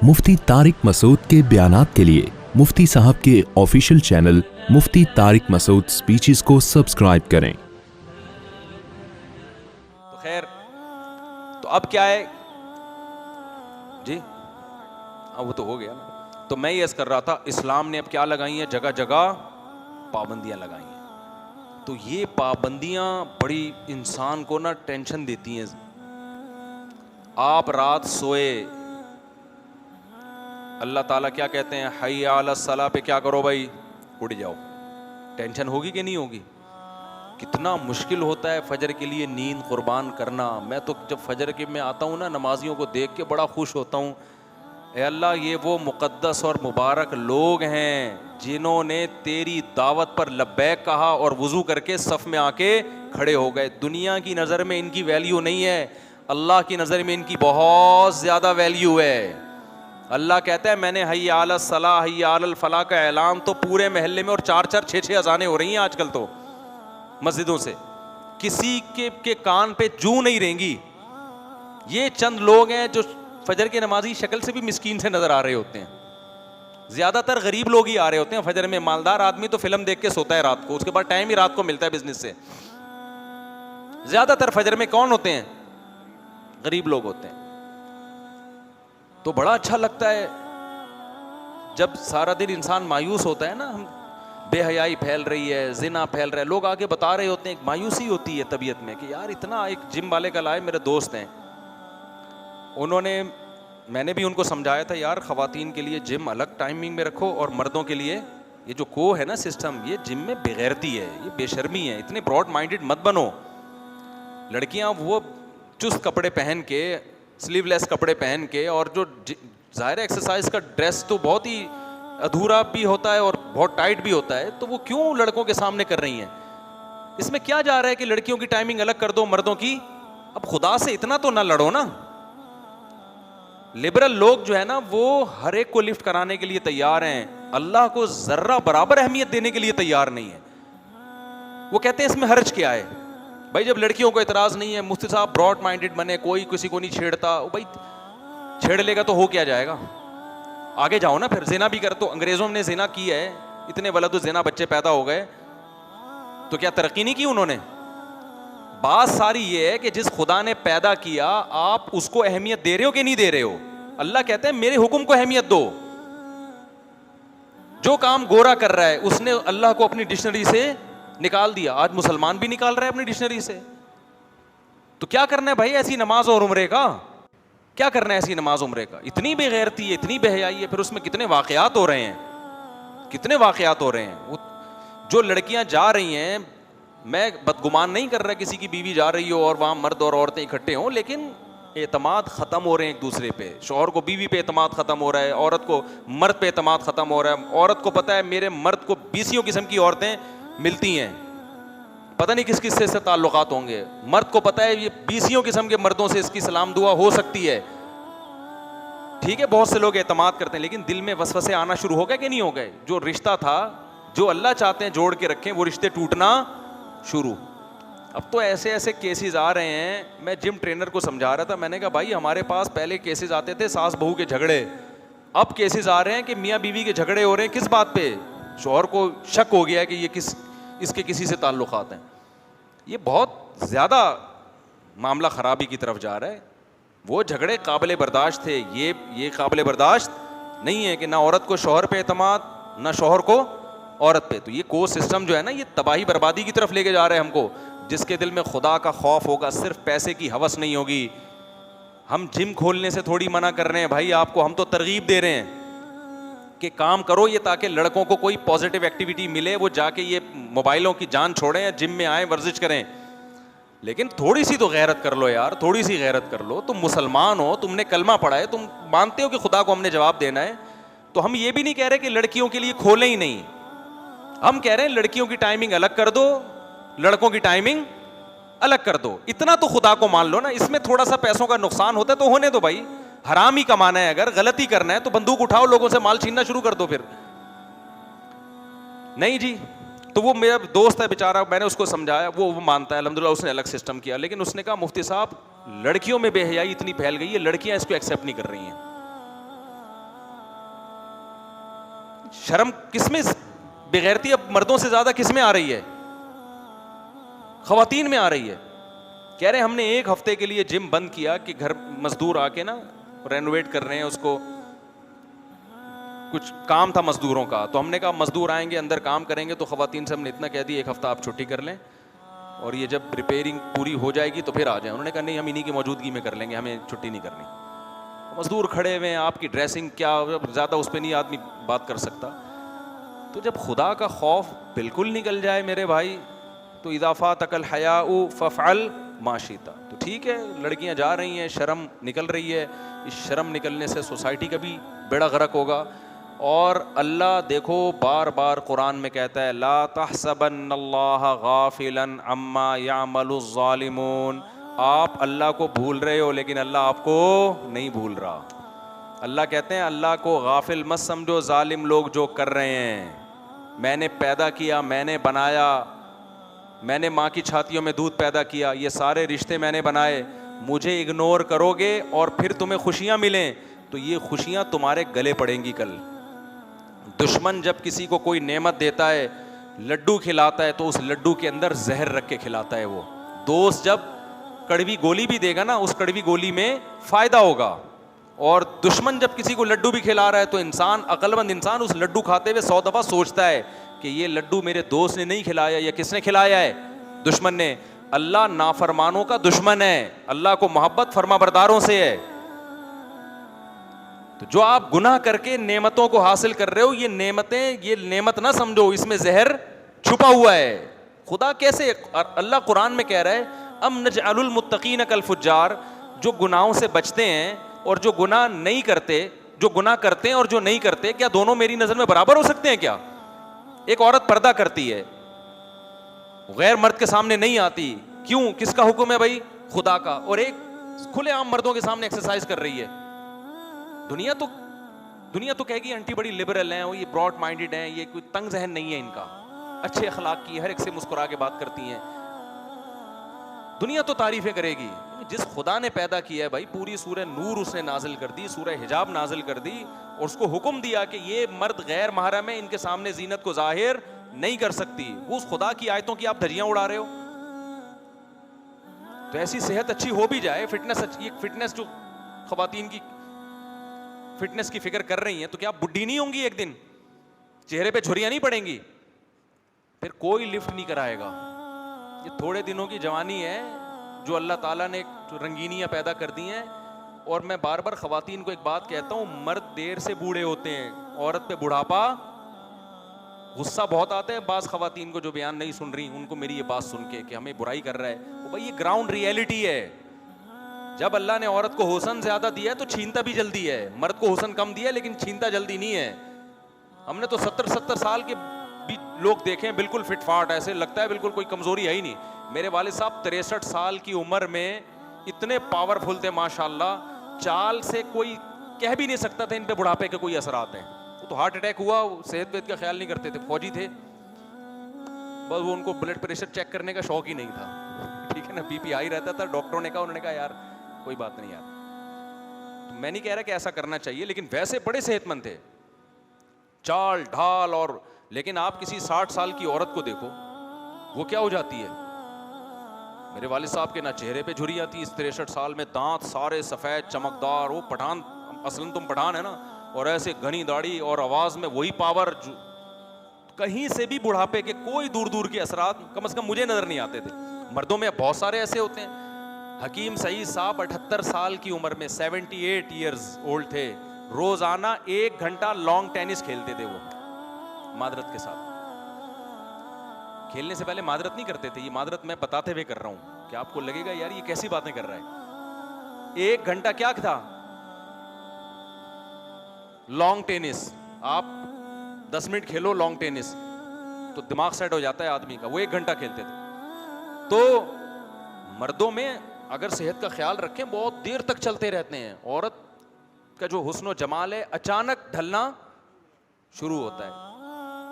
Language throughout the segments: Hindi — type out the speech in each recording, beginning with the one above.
मुफ्ती तारिक मसूद के बयानात के लिए मुफ्ती साहब के ऑफिशियल चैनल मुफ्ती तारिक मसूद स्पीचेस को सब्सक्राइब करें। तो खैर, तो अब क्या है जी, अब वो तो हो गया ना। तो मैं ये कर रहा था, इस्लाम ने अब क्या लगाई है, जगह जगह पाबंदियां लगाई हैं। तो ये पाबंदियां बड़ी इंसान को ना टेंशन देती हैं। आप रात सोए, अल्लाह ताला क्या कहते हैं, हय्या अला सलाह पे क्या करो भाई, उठ जाओ। टेंशन होगी कि नहीं होगी? कितना मुश्किल होता है फजर के लिए नींद कुर्बान करना। मैं तो जब फजर के में आता हूँ ना, नमाजियों को देख के बड़ा खुश होता हूँ। ए अल्लाह, ये वो मुक़द्दस और मुबारक लोग हैं जिन्होंने तेरी दावत पर लब्बैक कहा और वुज़ू करके सफ़ में आके खड़े हो गए। दुनिया की नज़र में इनकी वैल्यू नहीं है, अल्लाह की नज़र में इनकी बहुत ज़्यादा वैल्यू है। अल्लाह कहता है, मैंने हय्या अला सलाह हय्या अलल फलाह का ऐलान तो पूरे महल्ले में, और 4-4 6-6 अज़ानें हो रही हैं आजकल तो मस्जिदों से, किसी के कान पे जू नहीं रहेंगी। ये चंद लोग हैं जो फजर के नमाजी शक्ल से भी मिस्कीन से नजर आ रहे होते हैं। ज्यादातर गरीब लोग ही आ रहे होते हैं फजर में। मालदार आदमी तो फिल्म देख के सोता है रात को, उसके बाद टाइम ही रात को मिलता है बिजनेस से। ज्यादातर फजर में कौन होते हैं? गरीब लोग होते हैं। तो बड़ा अच्छा लगता है जब सारा दिन इंसान मायूस होता है ना, हम बेहयाई फैल रही है, जिना फैल रहा है, लोग आके बता रहे होते हैं, एक मायूसी होती है तबीयत में कि यार इतना। एक जिम वाले कल आए, मेरे दोस्त हैं, मैंने भी उनको समझाया था, यार ख़वातीन के लिए जिम अलग टाइमिंग में रखो और मर्दों के लिए ये जो को है ना सिस्टम, ये जिम में बेगैरती है, ये बेशर्मी है, इतने ब्रॉड माइंडेड मत बनो। लड़कियां वो चुस्त कपड़े पहन के, स्लीवलेस कपड़े पहन के, और जो ज़ाहिर एक्सरसाइज का ड्रेस तो बहुत ही अधूरा भी होता है और बहुत टाइट भी होता है, तो वो क्यों लड़कों के सामने कर रही हैं? इसमें क्या जा रहा है कि लड़कियों की टाइमिंग अलग कर दो, मर्दों की? अब खुदा से इतना तो ना लड़ो ना। लिबरल लोग जो है ना, वो हर एक को लिफ्ट कराने के लिए तैयार हैं, अल्लाह को जर्रा बराबर अहमियत देने के लिए तैयार नहीं है। वो कहते हैं इसमें हर्ज क्या है भाई, जब लड़कियों को एतराज नहीं है, मुफ्ती साहब ब्रॉड माइंडेड बने, कोई किसी को नहीं छेड़ता। भाई छेड़ लेगा तो हो क्या जाएगा? आगे जाओ ना, फिर जिना भी कर। तो अंग्रेजों ने जिना की है, इतने वलद जिना बच्चे पैदा हो गए, तो क्या तरक्की नहीं की उन्होंने? बात सारी ये है कि जिस खुदा ने पैदा किया, आप उसको अहमियत दे रहे हो कि नहीं दे रहे हो? अल्लाह कहते हैं मेरे हुक्म को अहमियत दो। जो काम गोरा कर रहा है उसने अल्लाह को अपनी डिक्शनरी से निकाल दिया, आज मुसलमान भी निकाल रहा है अपनी डिक्शनरी से। तो क्या करना है भाई ऐसी नमाज और उम्रे का? क्या करना है ऐसी नमाज उम्रे का? इतनी बेगैरती है, इतनी बेहयाई है। फिर उसमें कितने वाकयात हो रहे हैं, कितने वाकयात हो रहे हैं। वो जो लड़कियां जा रही हैं, मैं बदगुमान नहीं कर रहा किसी की बीवी जा रही हो और वहाँ मर्द और औरतें इकट्ठे हों, लेकिन एतमाद ख़त्म हो रहे हैं एक दूसरे पे। शौहर को बीवी पे एतमाद ख़त्म हो रहा है, औरत को मर्द पे एतमाद ख़त्म हो रहा है। औरत को पता है मेरे मर्द को 20 किस्म की औरतें मिलती हैं, पता नहीं किस किस्से से ताल्लुकात होंगे। मर्द को पता है ये 20 किस्म के मर्दों से इसकी सलाम दुआ हो सकती है। ठीक है, बहुत से लोग एतमाद करते हैं, लेकिन दिल में वसवसे आना शुरू हो गए कि नहीं हो गए? जो रिश्ता था, जो अल्लाह चाहते हैं जोड़ के रखें, वो रिश्ते टूटना शुरू। अब तो ऐसे ऐसे केसेस आ रहे हैं। मैं जिम ट्रेनर को समझा रहा था, मैंने कहा भाई हमारे पास पहले केसेस आते थे सास बहू के झगड़े, अब केसेस आ रहे हैं कि मियाँ बीवी के झगड़े हो रहे हैं। किस बात पे? शौहर को शक हो गया है कि ये इसके किसी से ताल्लुकात हैं। ये बहुत ज़्यादा मामला ख़राबी की तरफ जा रहा है। वो झगड़े काबिल बर्दाश्त थे, ये काबिल बर्दाश्त नहीं है कि ना औरत को शौहर पे एतमाद, ना शौहर को औरत पे। तो ये को सिस्टम जो है ना, ये तबाही बर्बादी की तरफ लेके जा रहे हैं हमको। जिसके दिल में खुदा का खौफ होगा, सिर्फ पैसे की हवस नहीं होगी। हम जिम खोलने से थोड़ी मना कर रहे हैं भाई आपको, हम तो तरगीब दे रहे हैं कि काम करो ये, ताकि लड़कों को कोई पॉजिटिव एक्टिविटी मिले, वो जाके ये मोबाइलों की जान छोड़ें या जिम में आए, वर्जिश करें। लेकिन थोड़ी सी तो गैरत कर लो यार, थोड़ी सी गैरत कर लो। तुम मुसलमान हो, तुमने कलमा पढ़ा है, तुम मानते हो कि खुदा को हमने जवाब देना है। तो हम ये भी नहीं कह रहे कि लड़कियों के लिए खोलें ही नहीं, हम कह रहे हैं लड़कियों की टाइमिंग अलग कर दो, लड़कों की टाइमिंग अलग कर दो। इतना तो खुदा को मान लो ना। इसमें थोड़ा सा पैसों का नुकसान होता है तो होने दो भाई, हराम ही कमाना है। अगर गलती करना है तो बंदूक उठाओ, लोगों से माल छीनना शुरू कर दो। फिर नहीं जी, तो वो मेरा दोस्त है बेचारा, मैंने उसको समझाया, वो मानता है अल्हम्दुलिल्लाह, उसने अलग सिस्टम किया। लेकिन उसने कहा मुफ्ती साहब लड़कियों में बेहयाई इतनी फैल गई है, लड़कियां इसको एक्सेप्ट नहीं कर रही हैं। शर्म किसमें, बेगैरती अब मर्दों से ज्यादा किसमें आ रही है? खवातीन में आ रही है। कह रहे हमने एक हफ्ते के लिए जिम बंद किया कि घर मजदूर आके ना रेनोवेट कर रहे हैं उसको, कुछ काम था मजदूरों का, तो हमने कहा मजदूर आएंगे अंदर काम करेंगे, तो खवातीन से हमने इतना कह दिया एक हफ्ता आप छुट्टी कर लें और ये जब रिपेयरिंग पूरी हो जाएगी तो फिर आ जाए। उन्होंने कहा नहीं हम इन्हीं की मौजूदगी में कर लेंगे, हमें छुट्टी नहीं करनी। मजदूर खड़े हुए हैं, आपकी ड्रेसिंग क्या, ज़्यादा उस पर नहीं आदमी बात कर सकता। तो जब खुदा का खौफ बिल्कुल निकल जाए मेरे भाई, तो इजाफा तकल हयाउ फ़फ़अल माशीता, तो ठीक है लड़कियां जा रही हैं, शर्म निकल रही है, इस शर्म निकलने से सोसाइटी का भी बेड़ा गर्क होगा। और अल्लाह देखो बार बार कुरान में कहता है ला तहसबन्नल्लाह गाफिलन अम्मा यामलुज़्ज़ालिमून, आप अल्लाह को भूल रहे हो लेकिन अल्लाह आपको नहीं भूल रहा। अल्लाह कहते हैं अल्लाह को गाफिल मत समझो, जालिम लोग जो कर रहे हैं। मैंने पैदा किया, मैंने बनाया, मैंने माँ की छातियों में दूध पैदा किया, ये सारे रिश्ते मैंने बनाए, मुझे इग्नोर करोगे और फिर तुम्हें खुशियाँ मिलें तो ये खुशियाँ तुम्हारे गले पड़ेंगी कल। दुश्मन जब किसी को कोई नेमत देता है, लड्डू खिलाता है, तो उस लड्डू के अंदर जहर रख के खिलाता है वो। दोस्त जब कड़वी गोली भी देगा ना, उस कड़वी गोली में फ़ायदा होगा। और दुश्मन जब किसी को लड्डू भी खिला रहा है तो इंसान, अक्लमंद इंसान उस लड्डू खाते हुए 100 दफ़ा सोचता है कि ये लड्डू मेरे दोस्त ने नहीं खिलाया, या किसने खिलाया है? दुश्मन ने। अल्लाह नाफरमानों का दुश्मन है, अल्लाह को मोहब्बत फरमाबरदारों से है। तो जो आप गुनाह करके नेमतों को हासिल कर रहे हो, ये नेमतें, ये नेमत ना समझो, इसमें जहर छुपा हुआ है। खुदा कैसे, अल्लाह कुरान में कह रहा है अम नजअलुल मुत्तकीन कल फुज्जार, जो गुनाहों से बचते हैं और जो गुनाह नहीं करते, जो गुनाह करते हैं और जो नहीं करते, क्या दोनों मेरी नजर में बराबर हो सकते हैं क्या? एक औरत पर्दा करती है, गैर मर्द के सामने नहीं आती, क्यों? किसका हुक्म है भाई? खुदा का। और एक खुलेआम मर्दों के सामने एक्सरसाइज कर रही है। दुनिया तो कहेगी आंटी बड़ी लिबरल हैं, वो ये ब्रॉड माइंडेड हैं, ये कोई तंग जहन नहीं है इनका, अच्छे अखलाक की, हर एक से मुस्कुरा के बात करती हैं। दुनिया तो तारीफें करेगी। जिस खुदा ने पैदा किया है भाई, पूरी सूरह नूर उसने नाजिल कर दी, सूरह हिजाब नाजिल कर दी और उसको हुक्म दिया कि ये मर्द गैर महरम है, इनके सामने जीनत को जाहिर नहीं कर सकती। वो उस खुदा की आयतों की आप धज्जियां उड़ा रहे हो। तो ऐसी सेहत अच्छी हो भी जाए, फिटनेस जो खवातीन की फिटनेस की फिक्र कर रही हैं, तो क्या आप बुढ़ी नहीं होंगी एक दिन? चेहरे पे झुर्रियां नहीं पड़ेंगी? फिर कोई लिफ्ट नहीं कराएगा। ये थोड़े दिनों की जवानी है जो अल्लाह ताला ने रंगीनियां पैदा कर दी हैं। और मैं बार बार खवातीन को एक बात कहता हूं, मर्द देर से बूढ़े होते हैं, औरत पे बुढ़ापा। गुस्सा बहुत आता है बाज खवातीन को जो बयान नहीं सुन रही, उनको मेरी ये बात सुन के कि हमें बुराई कर रहा है। वो भाई ये ग्राउंड रियलिटी है। जब अल्लाह ने औरत को हुस्न ज्यादा दिया है तो छीनता भी जल्दी है। मर्द को हुस्न कम दिया है लेकिन छीनता जल्दी नहीं है। हमने तो 70-70 साल के भी लोग देखे हैं, बिल्कुल फिटफाट, ऐसे लगता है बिल्कुल कोई कमजोरी है ही नहीं। मेरे वालिद साहब 63 साल की उम्र में इतने पावरफुल थे माशाल्लाह, चाल से कोई कह भी नहीं सकता था इन पे बुढ़ापे के कोई असरात हैं। वो तो हार्ट अटैक हुआ, सेहत वेद का ख्याल नहीं करते थे, फौजी थे, बस वो उनको ब्लड प्रेशर चेक करने का शौक ही नहीं था, ठीक है ना, बीपी हाई रहता था। डॉक्टरों ने कहा, उन्होंने कहा यार कोई बात नहीं यार। तो मैं नहीं कह रहा कि ऐसा करना चाहिए, लेकिन वैसे बड़े सेहतमंद थे, चाल ढाल। और लेकिन आप किसी 60 साल की औरत को देखो, वो क्या हो जाती है। मेरे वालिद साहब के ना चेहरे पे झुर्रियां थी, इस 63 साल में दांत सारे सफेद चमकदार। वो पठान, असलन तुम पठान है ना, और ऐसे घनी दाढ़ी और आवाज में वही पावर। कहीं से भी बुढ़ापे के कोई दूर दूर के असरात कम से कम मुझे नजर नहीं आते थे। मर्दों में बहुत सारे ऐसे होते हैं। हकीम सईद साहब 78 साल की उम्र में, 78 ईयर्स ओल्ड थे, रोजाना 1 घंटा लॉन्ग टेनिस खेलते थे वो मादरत के साथ। खेलने से पहले मादरत नहीं करते थे, ये मादरत मैं बताते हुए कर रहा हूं कि आपको लगेगा यार ये कैसी बातें कर रहा है। 1 घंटा क्या था लॉन्ग टेनिस। आप 10 मिनट खेलो लॉन्ग टेनिस तो दिमाग सेट हो जाता है आदमी का। वो 1 घंटा खेलते थे। तो मर्दों में अगर सेहत का ख्याल रखें, बहुत देर तक चलते रहते हैं। औरत का जो हुस्न और जमाल है अचानक ढलना शुरू होता है।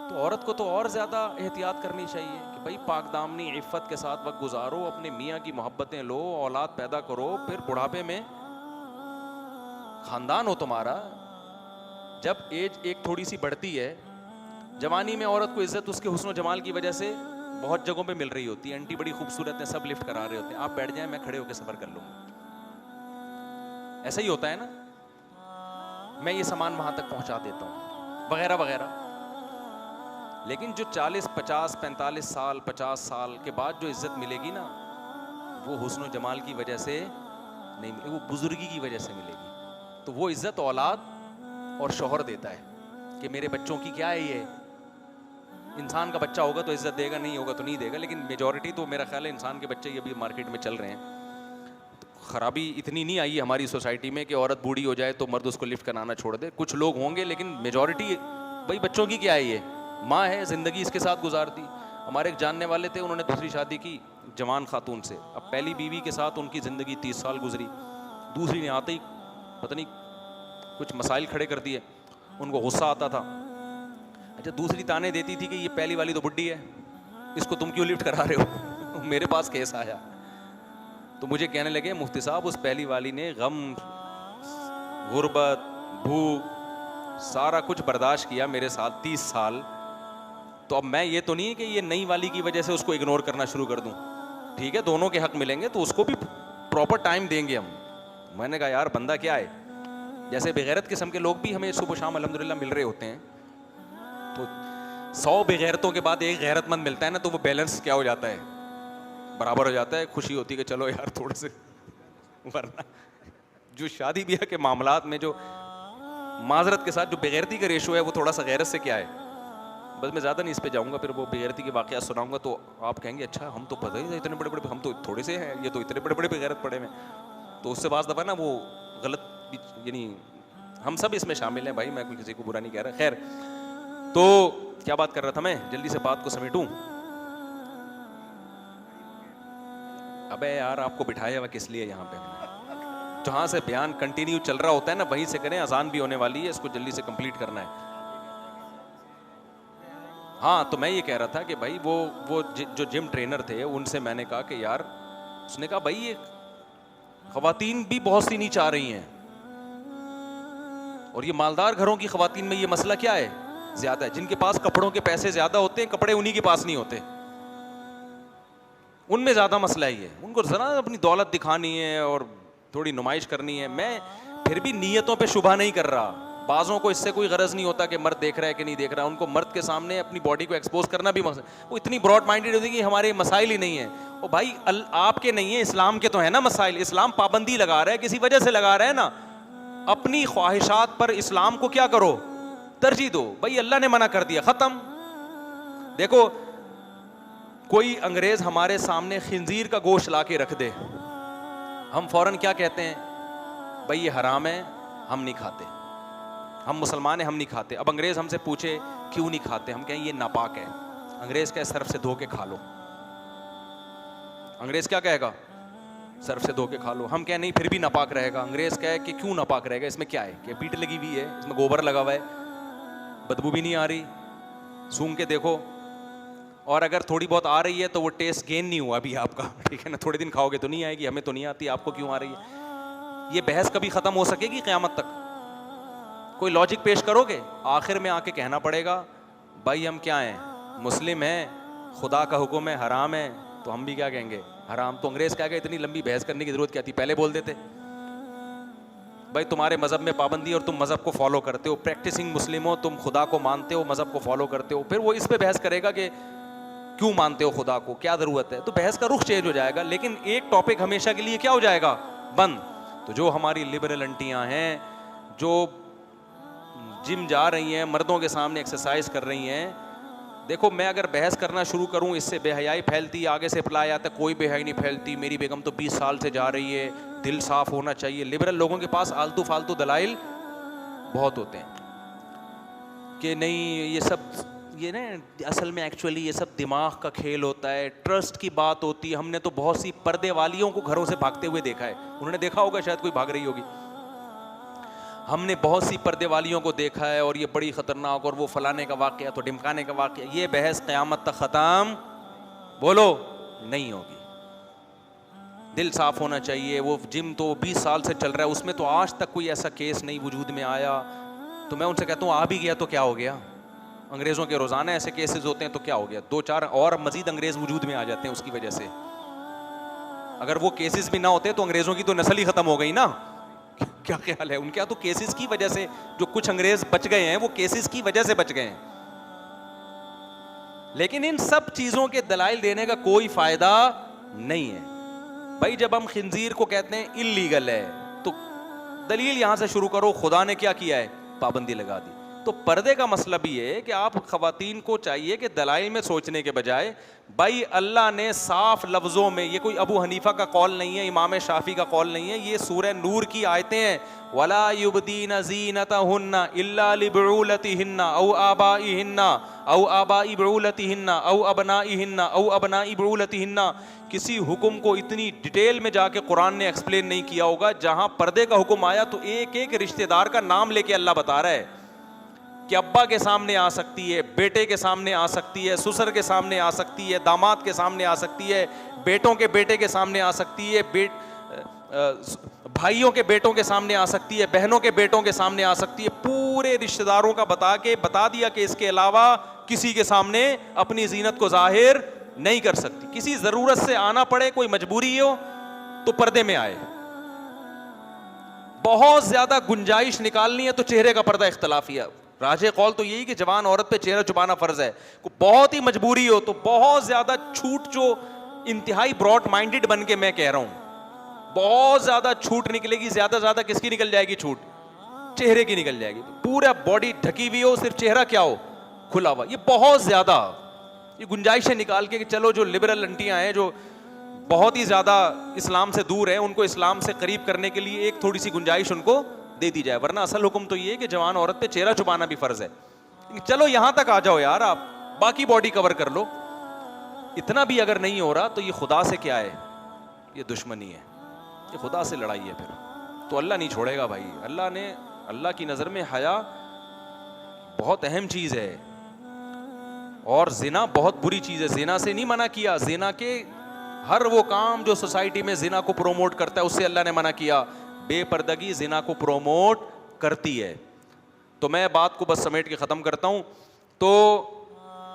तो औरत को तो और ज़्यादा एहतियात करनी चाहिए कि भाई पाकदामनी इफ़्फ़त के साथ वक्त गुजारो, अपने मियाँ की मोहब्बतें लो, औलाद पैदा करो, फिर बुढ़ापे में ख़ानदान हो तुम्हारा। जब एज एक थोड़ी सी बढ़ती है जवानी में औरत को इज्जत उसके हुस्न जमाल की वजह से बहुत जगहों पे मिल रही होती है। आंटी बड़ी खूबसूरत है, सब लिफ्ट करा रहे होते हैं, आप बैठ जाएं मैं खड़े होकर सफर कर लूंगा। ऐसा ही होता है ना, मैं ये सामान वहां तक पहुंचा देता हूं वगैरह वगैरह। लेकिन जो 40, 50, 45 साल 50 साल के बाद जो इज्जत मिलेगी ना, वो हुस्न जमाल की वजह से नहीं मिलेगी, वो बुजुर्गी की वजह से मिलेगी। तो वो इज्जत औलाद और शौहर देता है कि मेरे बच्चों की क्या है। ये इंसान का बच्चा होगा तो इज्जत देगा, नहीं होगा तो नहीं देगा। लेकिन मेजॉरिटी तो मेरा ख्याल है इंसान के बच्चे ये भी मार्केट में चल रहे हैं। तो खराबी इतनी नहीं आई है हमारी सोसाइटी में कि औरत बूढ़ी हो जाए तो मर्द उसको लिफ्ट कराना छोड़ दे। कुछ लोग होंगे, लेकिन मेजॉरिटी भाई बच्चों की क्या है, ये माँ है, जिंदगी इसके साथ गुजारती। हमारे एक जानने वाले थे, उन्होंने दूसरी शादी की जवान खातून से। अब पहली बीवी के साथ उनकी ज़िंदगी 30 साल गुजरी, दूसरी ने आते ही पता नहीं कुछ मसाइल खड़े कर दिए, उनको गुस्सा आता था। अच्छा, दूसरी ताने देती थी कि ये पहली वाली तो बुड्ढी है, इसको तुम क्यों लिफ्ट करा रहे हो। मेरे पास केस आया तो मुझे कहने लगे मुफ्ती साहब उस पहली वाली ने गम, गुर्बत, भूख सारा कुछ बर्दाश्त किया मेरे साथ 30 साल। तो अब मैं ये तो नहीं है कि ये नई वाली की वजह से उसको इग्नोर करना शुरू कर दूं। ठीक है, दोनों के हक मिलेंगे तो उसको भी प्रॉपर टाइम देंगे हम। मैंने कहा यार बंदा क्या है, जैसे बेगैरत किस्म के लोग भी हमें सुबह शाम अल्हम्दुलिल्लाह मिल रहे होते हैं, तो 100 बेगैरतों के बाद एक गैरतमंद मिलता है ना, तो वो बैलेंस क्या हो जाता है, बराबर हो जाता है। खुशी होती है कि चलो यार थोड़े से, वरना जो शादी ब्याह के मामलात में जो माजरत के साथ जो बेगैरती का रेशो है वो थोड़ा सा गैरत से क्या है। बस मैं ज़्यादा नहीं इस पे जाऊंगा, फिर वो बेगैरती के वाक़या सुनाऊंगा तो आप कहेंगे अच्छा हम तो पता ही नहीं इतने बड़े बड़े, हम तो थोड़े से हैं, ये तो इतने बड़े बड़े बेगैरत पड़े में। तो उससे बाज़ दफ़ा ना वो गलत, यानी हम सब इसमें शामिल हैं भाई, मैं कोई किसी को बुरा नहीं कह रहा। खैर, तो क्या बात कर रहा था मैं, जल्दी से बात को समेटूं। अबे यार आपको बिठाया हुआ किस लिए यहाँ पे, जहाँ से बयान कंटिन्यू चल रहा होता है ना वहीं से करें, अजान भी होने वाली है, इसको जल्दी से कंप्लीट करना है। हाँ, तो मैं ये कह रहा था कि भाई वो जो जिम ट्रेनर थे उनसे मैंने कहा कि यार, उसने कहा भाई ये ख़वातीन भी बहुत सी नीचे आ रही हैं, और ये मालदार घरों की ख़वातीन में ये मसला क्या है, ज़्यादा है। जिनके पास कपड़ों के पैसे ज़्यादा होते हैं, कपड़े उन्हीं के पास नहीं होते, उनमें ज़्यादा मसला ही है। उनको ज़रा अपनी दौलत दिखानी है और थोड़ी नुमाइश करनी है। मैं फिर भी नीयतों पे शुबा नहीं कर रहा, बाज़ों को इससे कोई गरज नहीं होता कि मर्द देख रहा है कि नहीं देख रहा है, उनको मर्द के सामने अपनी बॉडी को एक्सपोज करना भी वो इतनी ब्रॉड माइंडेड होती है कि हमारे मसाइल ही नहीं है। ओ भाई आपके नहीं है, इस्लाम के तो है ना मसाइल। इस्लाम पाबंदी लगा रहा है, किसी वजह से लगा रहा है ना। अपनी ख्वाहिशात पर इस्लाम को क्या करो, तरजीह दो। भाई अल्लाह ने मना कर दिया, खत्म। देखो, कोई अंग्रेज हमारे सामने खिंजीर का गोश्त ला के रख दे, हम फौरन क्या कहते हैं, भाई ये हराम है, हम नहीं खाते, हम मुसलमान हैं, हम नहीं खाते। अब अंग्रेज हमसे पूछे क्यों नहीं खाते, हम कहें ये नापाक है। अंग्रेज कहे सर्फ से धो के खा लो, अंग्रेज क्या कहेगा, सर्फ से धो के खा लो। हम कहें नहीं फिर भी नापाक रहेगा। अंग्रेज कहे कि क्यों नापाक रहेगा, इसमें क्या है, कि पीठ लगी हुई है, इसमें गोबर लगा हुआ है, बदबू भी नहीं आ रही, सूंघ के देखो, और अगर थोड़ी बहुत आ रही है तो वो टेस्ट गेन नहीं हुआ अभी आपका, ठीक है ना। थोड़े दिन खाओगे तो नहीं आएगी, हमें तो नहीं आती, आपको क्यों आ रही है। ये बहस कभी ख़त्म हो सकेगी क़यामत तक? कोई लॉजिक पेश करोगे? आखिर में आके कहना पड़ेगा भाई हम क्या हैं, मुस्लिम हैं, खुदा का हुक्म है, हराम है, तो हम भी क्या कहेंगे, हराम। तो अंग्रेज क्या कहे, इतनी लंबी बहस करने की जरूरत क्या थी, पहले बोल देते। भाई तुम्हारे मज़हब में पाबंदी और तुम मज़हब को फॉलो करते हो, प्रैक्टिसिंग मुस्लिम हो, तुम खुदा को मानते हो, मज़हब को फॉलो करते हो, फिर वो इस पे बहस करेगा कि क्यों मानते हो खुदा को, क्या ज़रूरत है। तो बहस का रुख चेंज हो जाएगा, लेकिन एक टॉपिक हमेशा के लिए क्या हो जाएगा, बंद। तो जो हमारी लिबरल आंटियाँ हैं, जो जिम जा रही हैं, मर्दों के सामने एक्सरसाइज कर रही हैं, देखो मैं अगर बहस करना शुरू करूं, इससे बेहयाई फैलती, आगे से अप्लाई आता, कोई बेहयाई नहीं फैलती, मेरी बेगम तो 20 साल से जा रही है, दिल साफ होना चाहिए। लिबरल लोगों के पास आलतू फालतू दलाइल बहुत होते हैं कि नहीं ये सब, ये ना असल में एक्चुअली ये सब दिमाग का खेल होता है, ट्रस्ट की बात होती है। हमने तो बहुत सी पर्दे वालियों को घरों से भागते हुए देखा है, उन्होंने देखा होगा, शायद कोई भाग रही होगी। हमने बहुत सी पर्दे वालियों को देखा है और ये बड़ी ख़तरनाक, और वो फलाने का वाक़या तो ढिमकाने का वाक़या। ये बहस क़यामत तक ख़त्म बोलो नहीं होगी। दिल साफ़ होना चाहिए। वो जिम तो 20 साल से चल रहा है, उसमें तो आज तक कोई ऐसा केस नहीं वजूद में आया। तो मैं उनसे कहता हूँ आ भी गया तो क्या हो गया, अंग्रेजों के रोजाना ऐसे केसेस होते हैं तो क्या हो गया, 2-4 और मजीद अंग्रेज वजूद में आ जाते हैं उसकी वजह से। अगर वो केसेस भी ना होते तो अंग्रेजों की तो नस्ल ही खत्म हो गई ना। क्या ख्याल है, उनके यहाँ तो केसेस की वजह से जो कुछ अंग्रेज बच गए हैं वो केसेस की वजह से बच गए हैं। लेकिन इन सब चीजों के दलाइल देने का कोई फायदा नहीं है भाई। जब हम खिंजीर को कहते हैं इल्लीगल है तो दलील यहां से शुरू करो, खुदा ने क्या किया है, पाबंदी लगा दी। तो पर्दे का मसला भी है कि आप खवातीन को चाहिए कि दलाइल में सोचने के बजाय, भाई अल्लाह ने साफ लफ्जों में, ये कोई अबू हनीफा का कौल नहीं है, इमाम शाफी का कौल नहीं है, ये सूरह नूर की आयतें हैं। वला युबदीन ज़ीनतहुन्ना इल्ला लिबुलतिहिन्ना औ आबाइहिन्ना औ आबाइ बुलतिहिन्ना औ अबनाइहिन्ना औ अबनाइ बुलतिहिन्ना। किसी हुक्म को इतनी डिटेल में जाके कुरान ने एक्सप्लेन नहीं किया होगा। जहां पर्दे का हुक्म आया तो एक एक रिश्तेदार का नाम लेके अल्लाह बता रहा है कि अब्बा के सामने आ सकती है, बेटे के सामने आ सकती है, ससुर के सामने आ सकती है, दामाद के सामने आ सकती है, बेटों के बेटे के सामने आ सकती है, भाइयों के बेटों के सामने आ सकती है, बहनों के बेटों के सामने आ सकती है। पूरे रिश्तेदारों का बता दिया कि इसके अलावा किसी के सामने अपनी जीनत को जाहिर नहीं कर सकती। किसी जरूरत से आना पड़े, कोई मजबूरी हो तो पर्दे में आए। बहुत ज्यादा गुंजाइश निकालनी है तो चेहरे का पर्दा इख्तलाफिया। राजे कौल तो यही कि जवान औरत पे चेहरा छुपाना फर्ज है। बहुत ही मजबूरी हो तो बहुत ज्यादा छूट, जो इंतहाई ब्रॉड माइंडेड बन के मैं कह रहा हूं, बहुत ज्यादा छूट निकलेगी। ज्यादा किसकी निकल जाएगी छूट? चेहरे की निकल जाएगी। पूरा बॉडी ढकी हुई हो, सिर्फ चेहरा क्या हो, खुला हुआ। ये बहुत ज्यादा ये गुंजाइशें निकाल के कि चलो जो लिबरल अंटियां हैं, जो बहुत ही ज्यादा इस्लाम से दूर है, उनको इस्लाम से करीब करने के लिए एक थोड़ी सी गुंजाइश उनको दे दी जाए। वरना असल हुक्म तो ये है कि जवान औरत पे चेहरा छुपाना भी फर्ज है। चलो यहां तक आ जाओ यार, आप बाकी बॉडी कवर कर लो। इतना भी अगर नहीं हो रहा तो ये खुदा से क्या है, ये दुश्मनी है, ये खुदा से लड़ाई है। फिर तो अल्लाह नहीं छोड़ेगा भाई। अल्लाह की नजर में हया बहुत अहम चीज है और जिना बहुत बुरी चीज है। जिना से नहीं मना किया, जिना के हर वो काम जो सोसाइटी में जिना को प्रोमोट करता है उससे अल्लाह ने मना किया। बेपर्दगी जिना को प्रोमोट करती है। तो मैं बात को बस समेट के ख़त्म करता हूँ। तो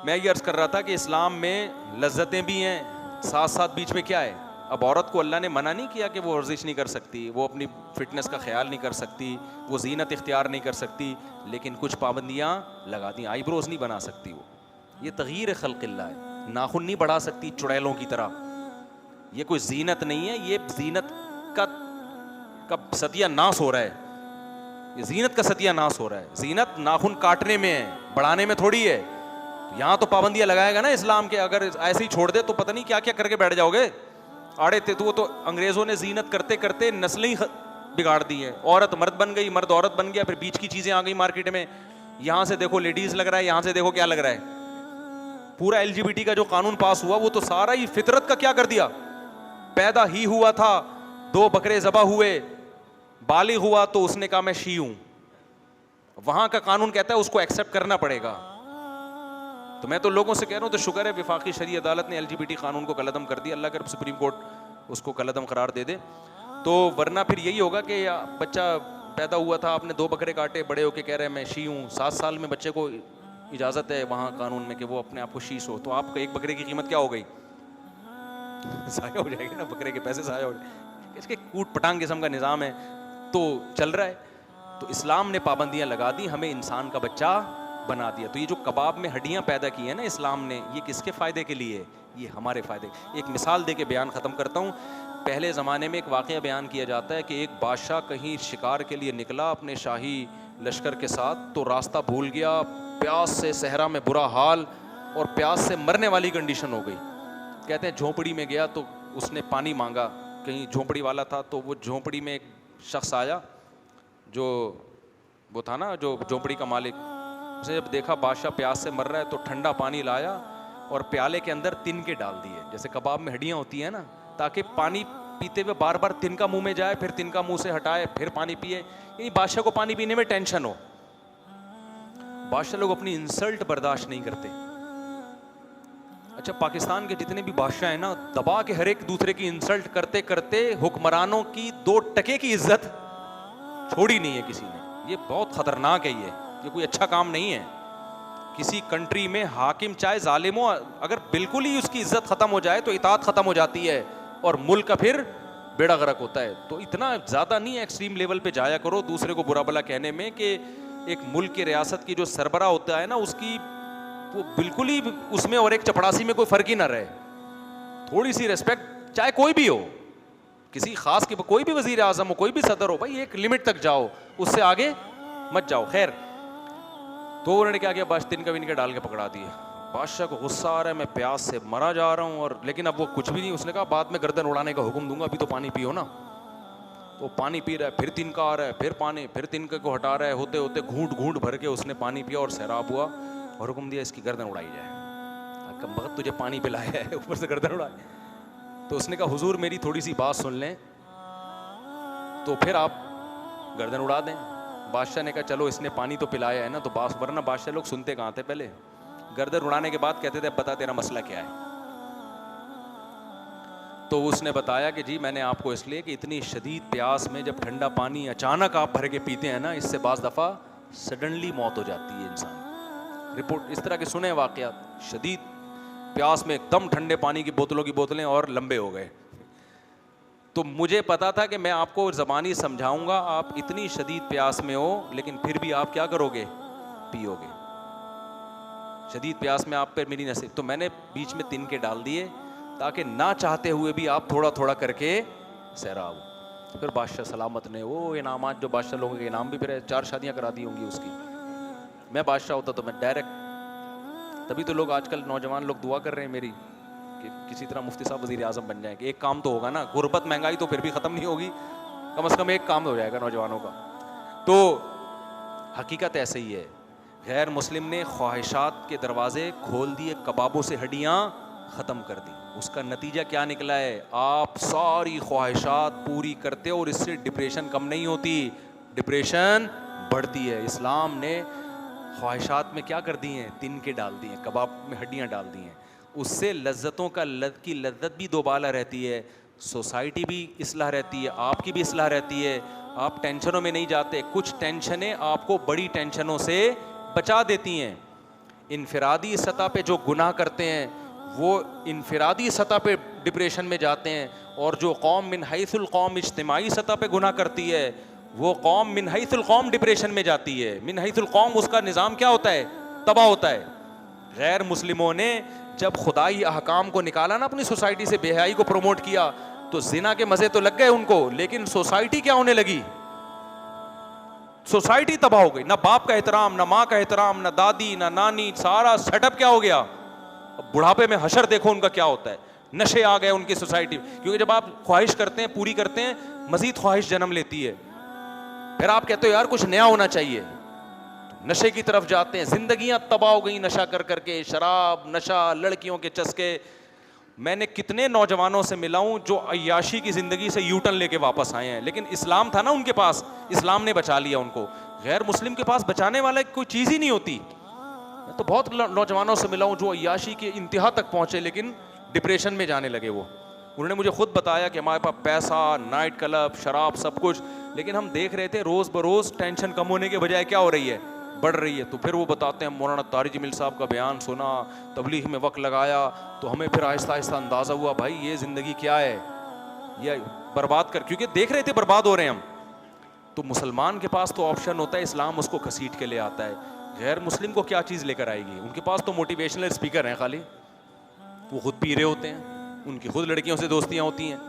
मैं ये अर्ज़ कर रहा था कि इस्लाम में लज्जतें भी हैं, साथ साथ बीच में क्या है। अब औरत को अल्लाह ने मना नहीं किया कि वो वर्जिश नहीं कर सकती, वो अपनी फिटनेस का ख्याल नहीं कर सकती, वो जीनत इख्तियार नहीं कर सकती, लेकिन कुछ पाबंदियाँ लगा दी। आईब्रोज नहीं बना सकती वो, ये तगयीर खल्क़िल्लाह है। नाखून नहीं बढ़ा सकती चुड़ैलों की तरह, ये कोई जीनत नहीं है। ये जीनत का सत्यानाश हो रहा है। ये जीनत का सत्यानाश हो रहा है। जीनत नाखून काटने में है, बढ़ाने में थोड़ी है। यहाँ तो पाबंदियाँ लगाएगा ना इस्लाम के। अगर ऐसे ही छोड़ दे तो पता नहीं क्या क्या करके बैठ जाओगे। आड़े थे तो अंग्रेजों ने जीनत करते करते नस्लें ही बिगाड़ दी हैं। औरत मर्द बन गई, मर्द औरत बन गया, फिर बीच की चीजें आ गई मार्केट में। यहाँ से देखो लेडीज लग रहा है, यहाँ से देखो क्या लग रहा है। पूरा LGBT का जो कानून पास हुआ वो तो सारा ही फितरत का क्या कर दिया। पैदा ही हुआ था, 2 बकरे ज़बा हुए, बालिग हुआ तो उसने कहा मैं शी हूं। वहां का कानून कहता है उसको एक्सेप्ट करना पड़ेगा। तो मैं तो लोगों से कह रहा हूं तो शुक्र है विफाकी शरी अदालत ने LGBT कानून को कलअदम कर दिया। अल्लाह कर सुप्रीम कोर्ट उसको कलअदम करार दे दे। तो वरना फिर यही होगा कि बच्चा पैदा हुआ था, आपने 2 बकरे काटे, बड़े होके कह रहे हैं मैं शी हूँ। 7 साल में बच्चे को इजाज़त है वहाँ कानून में कि वो अपने आप को शीश हो, तो आपका 1 बकरे की कीमत क्या हो गई, ज़ाया हो जाएगी ना, बकरे के पैसे ज़ाया हो जाएंगे। इसके कूट पटांग किस्म का निज़ाम है तो चल रहा है। तो इस्लाम ने पाबंदियाँ लगा दी, हमें इंसान का बच्चा बना दिया। तो ये जो कबाब में हड्डियाँ पैदा की है ना इस्लाम ने, ये किसके फ़ायदे के लिए, ये हमारे फ़ायदे। एक मिसाल दे के बयान ख़त्म करता हूँ। पहले ज़माने में एक वाक़या बयान किया जाता है कि एक बादशाह कहीं शिकार के लिए निकला अपने शाही लश्कर के साथ, तो रास्ता भूल गया, प्यास से सहरा में बुरा हाल और प्यास से मरने वाली कंडीशन हो गई। कहते हैं झोंपड़ी में गया तो उसने पानी मांगा, कहीं झोंपड़ी वाला था, तो वो झोंपड़ी में एक शख्स आया जो वो था ना जो झोंपड़ी का मालिक। उसने जब देखा बादशाह प्यास से मर रहा है तो ठंडा पानी लाया और प्याले के अंदर तिनके डाल दिए, जैसे कबाब में हड्डियाँ होती हैं ना, ताकि पानी पीते हुए बार बार तिनका मुंह में जाए, फिर तिनका मुंह से हटाए, फिर पानी पिए। यानी बादशाह को पानी पीने में टेंशन हो। बादशाह लोग अपनी इंसल्ट बर्दाश्त नहीं करते। अच्छा, पाकिस्तान के जितने भी बादशाह हैं ना, दबा के हर एक दूसरे की इंसल्ट करते करते हुक्मरानों की 2 टके की इज्जत छोड़ी नहीं है किसी ने। ये बहुत खतरनाक है। ये कोई अच्छा काम नहीं है किसी कंट्री में हाकिम चाहे जालिम हो, अगर बिल्कुल ही उसकी इज्जत खत्म हो जाए तो इताअत खत्म हो जाती है और मुल्क का फिर बेड़ा गर्क होता है। तो इतना ज्यादा नहीं एक्सट्रीम लेवल पे जाया करो दूसरे को बुरा भला कहने में कि एक मुल्क की रियासत की जो सरबरा होता है ना, उसकी वो बिल्कुल ही उसमें और एक चपड़ासी में कोई फर्क ही ना रहे। थोड़ी सी रेस्पेक्ट, चाहे कोई भी हो, किसी खास के कोई भी वजीर आजम हो, कोई भी सदर हो, भाई एक लिमिट तक जाओ, उससे आगे मत जाओ। खैर, तो उन्होंने क्या किया, बादशाह तिनका विनका डाल के पकड़ा दिए। बादशाह को गुस्सा आ रहा है, मैं प्यास से मरा जा रहा हूँ, और लेकिन अब वो कुछ भी नहीं। उसने कहा बाद में गर्दन उड़ाने का हुक्म दूंगा, अभी तो पानी पियो ना। तो पानी पी रहा है, फिर तिनका आ रहा है, फिर पानी, फिर तिनके को हटा रहा है। होते होते घूंट घूंट भर के उसने पानी पिया और सैराब हुआ और हुक्म दिया इसकी गर्दन उड़ाई जाए। कम वक्त तुझे पानी पिलाया है, ऊपर से गर्दन उड़ाए। तो उसने कहा हुजूर मेरी थोड़ी सी बात सुन लें तो फिर आप गर्दन उड़ा दें। बादशाह ने कहा चलो इसने पानी तो पिलाया है ना, तो वरना बादशाह लोग सुनते कहाँ थे पहले। गर्दन उड़ाने के बाद कहते थे बता तेरा मसला क्या है। तो उसने बताया कि जी मैंने आपको इसलिए कि इतनी शदीद प्यास में जब ठंडा पानी अचानक आप भर के पीते हैं ना, इससे बाज़ दफ़ा सडनली मौत हो जाती है इंसान। रिपोर्ट इस तरह के सुने वाक़यात, शदीद प्यास में एकदम ठंडे पानी की बोतलें और लंबे हो गए। तो मुझे पता था कि मैं आपको ज़बानी समझाऊंगा, आप इतनी शदीद प्यास में हो लेकिन फिर भी आप क्या करोगे, पियोगे। शदीद प्यास में आप पर मेरी नसीब, तो मैंने बीच में तिनके डाल दिए ताकि ना चाहते हुए भी आप थोड़ा थोड़ा करके सैराब हो। फिर बादशाह सलामत ने वो इनामात, जो बादशाह लोगों के इनाम भी, फिर 4 शादियां करा दी होंगी उसकी। मैं बादशाह होता तो मैं डायरेक्ट, तभी तो लोग आजकल नौजवान लोग दुआ कर रहे हैं मेरी कि किसी तरह मुफ्ती साहब वज़ीर आज़म बन जाएंगे। एक काम तो होगा ना, गुर्बत महंगाई तो फिर भी ख़त्म नहीं होगी, कम से कम एक काम हो जाएगा नौजवानों का। तो हकीकत ऐसे ही है, गैर मुस्लिम ने ख्वाहिशात के दरवाजे खोल दिए, कबाबों से हड्डियाँ ख़त्म कर दी। उसका नतीजा क्या निकला है, आप सारी ख्वाहिशात पूरी करते हो और इससे डिप्रेशन कम नहीं होती, डिप्रेशन बढ़ती है। इस्लाम ने ख्वाहिशात में क्या कर दी हैं, तिनके डाल दिए हैं, कबाब में हड्डियाँ डाल दी हैं। उससे लज्जतों की लज्जत भी दोबाला रहती है, सोसाइटी भी इस्लाह रहती है, आपकी भी इस्लाह रहती है। आप टेंशनों में नहीं जाते। कुछ टेंशनें आपको बड़ी टेंशनों से बचा देती हैं। इनफरादी सतह पे जो गुनाह करते हैं वो इनफरादी सतह पे डिप्रेशन में जाते हैं, और जो कौम मिन हैसुल कौम इज्तिमाई सतह पे गुनाह करती है वो कौम मिन हैसुल कौम डिप्रेशन में जाती है। मिन हैसुल कौम उसका निज़ाम क्या होता है, तबाह होता है। गैर मुस्लिमों ने जब खुदाई अहकाम को निकाला ना अपनी सोसाइटी से, बेहयाई को प्रमोट किया, तो जिना के मजे तो लग गए उनको, लेकिन सोसाइटी क्या होने लगी, सोसाइटी तबाह हो गई। ना बाप का एहतराम, ना माँ का एहतराम, ना दादी, ना नानी, सारा सेटअप क्या हो गया। अब बुढ़ापे में हशर देखो उनका क्या होता है, नशे आ गए उनकी सोसाइटी। क्योंकि जब आप ख्वाहिश करते हैं, पूरी करते हैं, मजीद ख्वाहिश जन्म लेती है। फिर आप कहते हो यार कुछ नया होना चाहिए, तो नशे की तरफ जाते हैं। जिंदगियां तबाह हो गई नशा कर करके, शराब, नशा, लड़कियों के चस्के। मैंने कितने नौजवानों से मिला हूं जो अय्याशी की जिंदगी से यूटर्न लेके वापस आए हैं, लेकिन इस्लाम था ना उनके पास, इस्लाम ने बचा लिया उनको। गैर मुस्लिम के पास बचाने वाला कोई चीज ही नहीं होती। मैं तो बहुत नौजवानों से मिला हूं जो अय्याशी के इंतहा तक पहुंचे लेकिन डिप्रेशन में जाने लगे। वो उन्होंने मुझे खुद बताया कि हमारे पास पैसा, नाइट क्लब, शराब, सब कुछ, लेकिन हम देख रहे थे रोज बरोज टेंशन कम होने के बजाय क्या हो रही है, बढ़ रही है। तो फिर वो बताते हैं मौलाना तारिक जमील साहब का बयान सुना, तबलीग में वक्त लगाया, तो हमें फिर आहिस्ता आहिस्ता अंदाज़ा हुआ भाई ये ज़िंदगी क्या है, ये बर्बाद कर, क्योंकि देख रहे थे बर्बाद हो रहे हैं हम। तो मुसलमान के पास तो ऑप्शन होता है, इस्लाम उसको घसीट के ले आता है। गैर मुस्लिम को क्या चीज़ लेकर आएगी, उनके पास तो मोटिवेशनल स्पीकर हैं खाली, वो खुद पी रहे होते हैं, उनकी खुद लड़कियों से दोस्तियाँ होती हैं,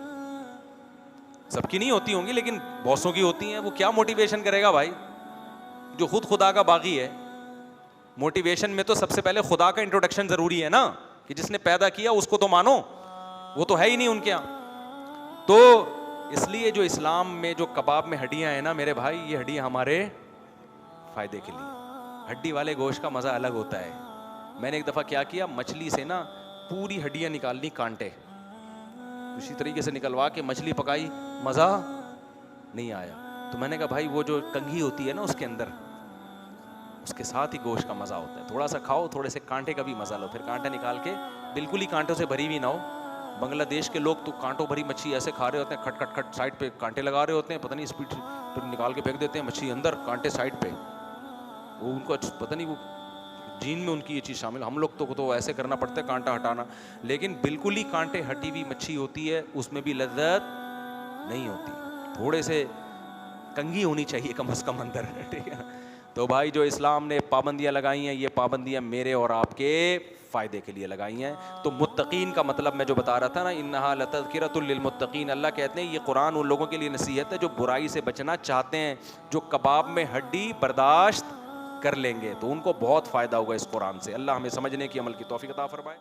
सबकी नहीं होती होंगी लेकिन बॉसों की होती हैं। वो क्या मोटिवेशन करेगा भाई, जो खुद खुदा का बागी है। मोटिवेशन में तो सबसे पहले खुदा का इंट्रोडक्शन जरूरी है ना, कि जिसने पैदा किया उसको तो मानो, वो तो है ही नहीं उनके यहाँ। तो इसलिए जो इस्लाम में जो कबाब में हड्डियां हैं ना मेरे भाई, ये हड्डियां हमारे फायदे के लिए। हड्डी वाले गोश्त का मजा अलग होता है। मैंने एक दफा क्या किया, मछली से ना पूरी हड्डियां निकालनी, कांटे उसी तरीके से निकलवा के मछली पकाई, मजा नहीं आया। तो मैंने कहा भाई वो जो कंघी होती है ना उसके अंदर, उसके साथ ही गोश्त का मज़ा होता है। थोड़ा सा खाओ, थोड़े से कांटे का भी मज़ा लो, फिर कांटे निकाल के, बिल्कुल ही कांटों से भरी हुई ना हो। बांग्लादेश के लोग तो कांटों भरी मच्छी ऐसे खा रहे होते हैं, खट खट खट साइड पे कांटे लगा रहे होते हैं, पता नहीं स्पीड फिर निकाल के फेंक देते हैं मच्छी अंदर, कांटे साइड पे। वो उनको पता नहीं वो जीन में उनकी ये चीज़ शामिल। हम लोग तो ऐसे करना पड़ता है कांटा हटाना, लेकिन बिल्कुल ही कांटे हटी हुई मच्छी होती है, उसमें भी लज्जत नहीं होती। थोड़े से कंघी होनी चाहिए कम से कम अंदर, ठीक है। तो भाई जो इस्लाम ने पाबंदियां लगाई हैं, ये पाबंदियां मेरे और आपके फ़ायदे के लिए लगाई हैं। तो मुत्तकीन का मतलब मैं जो बता रहा था ना, इन्नहा लतज़किरतुल लिलमुत्तकीन, अल्लाह कहते हैं ये कुरान उन लोगों के लिए नसीहत है जो बुराई से बचना चाहते हैं, जो कबाब में हड्डी बर्दाश्त कर लेंगे, तो उनको बहुत फ़ायदा होगा इस कुरान से। अल्लाह हमें समझने की, अमल की तौफीक अता फरमाए।